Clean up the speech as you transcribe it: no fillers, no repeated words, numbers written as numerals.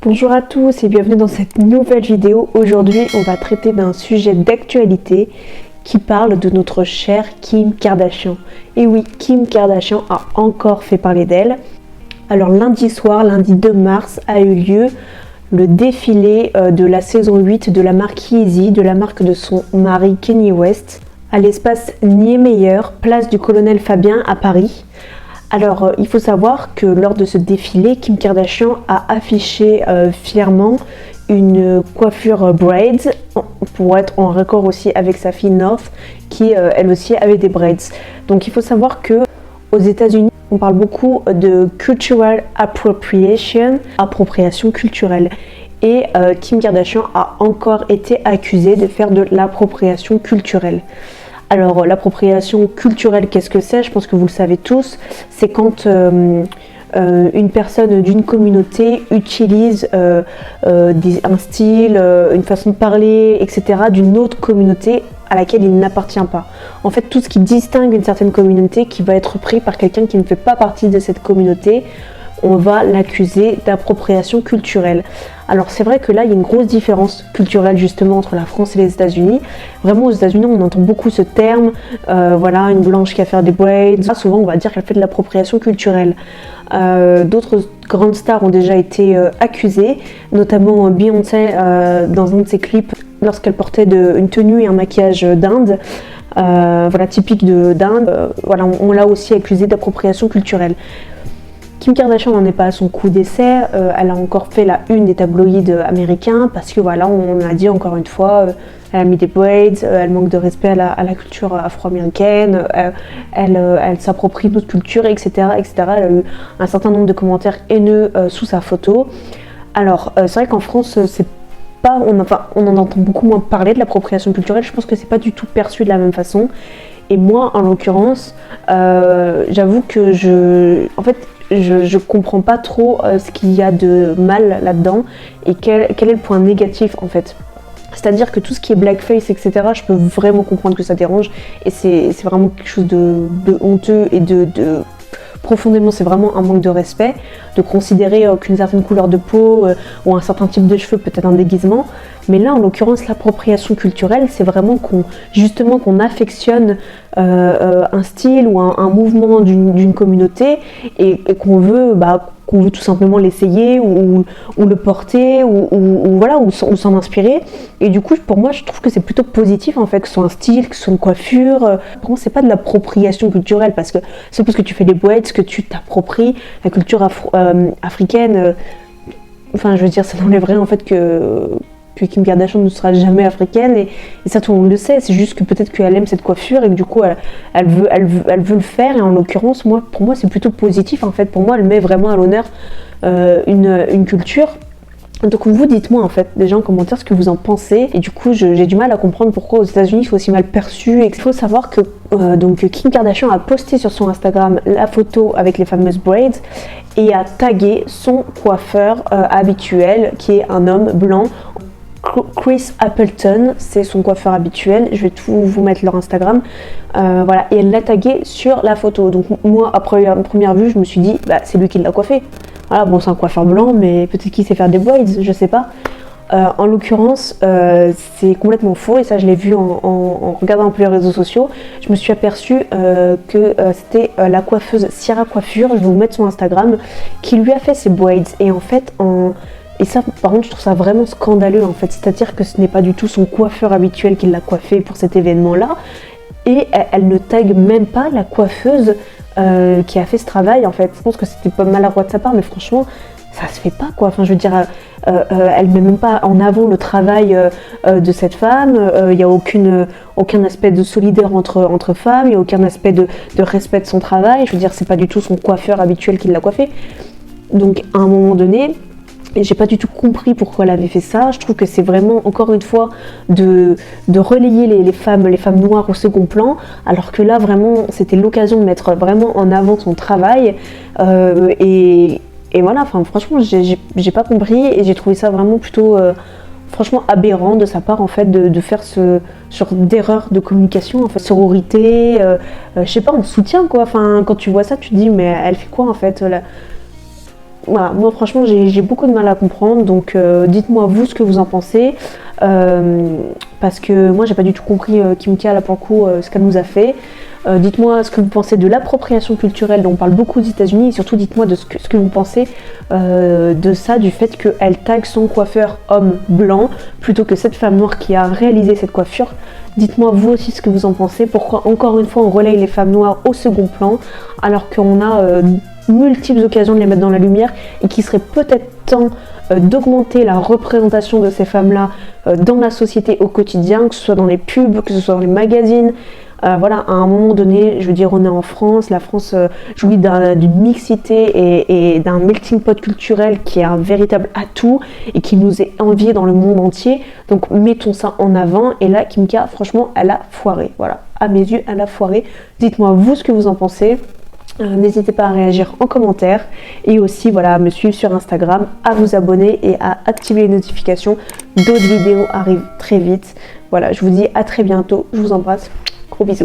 Bonjour à tous et bienvenue dans cette nouvelle vidéo. Aujourd'hui, on va traiter d'un sujet d'actualité qui parle de notre chère Kim Kardashian. Et oui, Kim Kardashian a encore fait parler d'elle. Alors lundi soir, lundi 2 mars, a eu lieu le défilé de la saison 8 de la marque Yeezy, de la marque de son mari Kanye West, à l'espace Niemeyer, place du Colonel Fabien à Paris. Alors, il faut savoir que lors de ce défilé, Kim Kardashian a affiché fièrement une coiffure braids pour être en raccord aussi avec sa fille North qui elle aussi avait des braids. Donc il faut savoir que aux États-Unis, on parle beaucoup de cultural appropriation, appropriation culturelle. Et Kim Kardashian a encore été accusée de faire de l'appropriation culturelle. Alors l'appropriation culturelle, qu'est-ce que c'est? Je pense que vous le savez tous. C'est quand une personne d'une communauté utilise un style, une façon de parler, etc. d'une autre communauté à laquelle il n'appartient pas. En fait, tout ce qui distingue une certaine communauté qui va être pris par quelqu'un qui ne fait pas partie de cette communauté, on va l'accuser d'appropriation culturelle. Alors c'est vrai que là il y a une grosse différence culturelle justement entre la France et les États-Unis. Vraiment aux États-Unis on entend beaucoup ce terme, voilà, une blanche qui a fait des braids. Souvent on va dire qu'elle fait de l'appropriation culturelle. D'autres grandes stars ont déjà été accusées, notamment Beyoncé dans un de ses clips lorsqu'elle portait une tenue et un maquillage d'Inde. Voilà, typique d'Inde. Voilà, on l'a aussi accusée d'appropriation culturelle. Kim Kardashian n'en est pas à son coup d'essai, elle a encore fait la une des tabloïds américains parce que voilà, on a dit encore une fois, elle a mis des braids, elle manque de respect à la culture afro-américaine, elle s'approprie notre culture, etc., etc. Elle a eu un certain nombre de commentaires haineux sous sa photo. Alors c'est vrai qu'en France, c'est pas, on en entend beaucoup moins parler de l'appropriation culturelle, je pense que c'est pas du tout perçu de la même façon. Et moi, en l'occurrence, j'avoue que je comprends pas trop ce qu'il y a de mal là-dedans et quel est le point négatif en fait. C'est-à-dire que tout ce qui est blackface, etc., je peux vraiment comprendre que ça dérange et c'est vraiment quelque chose de honteux et profondément, c'est vraiment un manque de respect de considérer qu'une certaine couleur de peau ou un certain type de cheveux peut être un déguisement. Mais là, en l'occurrence, l'appropriation culturelle, c'est vraiment qu'on affectionne un style ou un mouvement d'une communauté et qu'on veut tout simplement l'essayer ou le porter ou s'en inspirer. Et du coup, pour moi, je trouve que c'est plutôt positif en fait, que ce soit un style, que ce soit une coiffure. Pour moi, c'est pas de l'appropriation culturelle parce que c'est parce que tu fais des boîtes que tu t'appropries la culture africaine. Enfin, je veux dire, ça n'enlèverait en fait que Kim Kardashian ne sera jamais africaine et ça tout le monde le sait, c'est juste que peut-être qu'elle aime cette coiffure et que du coup elle veut le faire et en l'occurrence pour moi c'est plutôt positif en fait, pour moi elle met vraiment à l'honneur une culture. Donc vous dites-moi en fait déjà en commentaire ce que vous en pensez et du coup j'ai du mal à comprendre pourquoi aux États-Unis c'est aussi mal perçu. Et il faut savoir que donc Kim Kardashian a posté sur son Instagram la photo avec les fameuses braids et a tagué son coiffeur habituel qui est un homme blanc. Chris Appleton, c'est son coiffeur habituel, je vais tout vous mettre leur Instagram, voilà, et elle l'a tagué sur la photo. Donc moi, à première vue, je me suis dit, c'est lui qui l'a coiffé. Voilà, bon, c'est un coiffeur blanc, mais peut-être qu'il sait faire des braids, je sais pas. En l'occurrence, c'est complètement faux, et ça je l'ai vu en regardant un peu les réseaux sociaux. Je me suis aperçue que c'était la coiffeuse Sierra Coiffure, je vais vous mettre son Instagram, qui lui a fait ses braids, et en fait, et ça, par contre, je trouve ça vraiment scandaleux en fait. C'est-à-dire que ce n'est pas du tout son coiffeur habituel qui l'a coiffé pour cet événement-là. Et elle ne tague même pas la coiffeuse qui a fait ce travail en fait. Je pense que c'était pas maladroit de sa part, mais franchement, ça se fait pas quoi. Enfin, je veux dire, elle met même pas en avant le travail de cette femme. Il n'y a aucun aspect de solidaire entre femmes. Il n'y a aucun aspect de respect de son travail. Je veux dire, c'est pas du tout son coiffeur habituel qui l'a coiffé. Donc, à un moment donné, et j'ai pas du tout compris pourquoi elle avait fait ça. Je trouve que c'est vraiment, encore une fois, de relayer les femmes noires au second plan, alors que là, vraiment, c'était l'occasion de mettre vraiment en avant son travail. Et voilà, enfin, franchement, j'ai pas compris et j'ai trouvé ça vraiment plutôt, franchement, aberrant de sa part, en fait, de faire ce genre d'erreur de communication, en fait, sororité, je sais pas, on soutient, quoi. Enfin, quand tu vois ça, tu te dis, mais elle fait quoi, en fait là voilà, moi franchement j'ai beaucoup de mal à comprendre, donc dites-moi vous ce que vous en pensez, parce que moi j'ai pas du tout compris Kim K là pour le coup ce qu'elle nous a fait. Dites-moi ce que vous pensez de l'appropriation culturelle dont on parle beaucoup aux États-Unis, et surtout dites-moi de ce que vous pensez de ça, du fait qu'elle tague son coiffeur homme blanc plutôt que cette femme noire qui a réalisé cette coiffure. Dites-moi vous aussi ce que vous en pensez, pourquoi encore une fois on relaye les femmes noires au second plan alors qu'on a multiples occasions de les mettre dans la lumière, et qu'il serait peut-être temps d'augmenter la représentation de ces femmes-là dans la société au quotidien, que ce soit dans les pubs, que ce soit dans les magazines. Voilà, à un moment donné, je veux dire, on est en France, la France jouit d'une mixité et d'un melting pot culturel qui est un véritable atout et qui nous est envié dans le monde entier. Donc mettons ça en avant, et là, Kim K, franchement, elle a foiré. Voilà, à mes yeux, elle a foiré. Dites-moi vous ce que vous en pensez. N'hésitez pas à réagir en commentaire, et aussi voilà, à me suivre sur Instagram, à vous abonner et à activer les notifications. D'autres vidéos arrivent très vite. Voilà, je vous dis à très bientôt, je vous embrasse, gros bisous.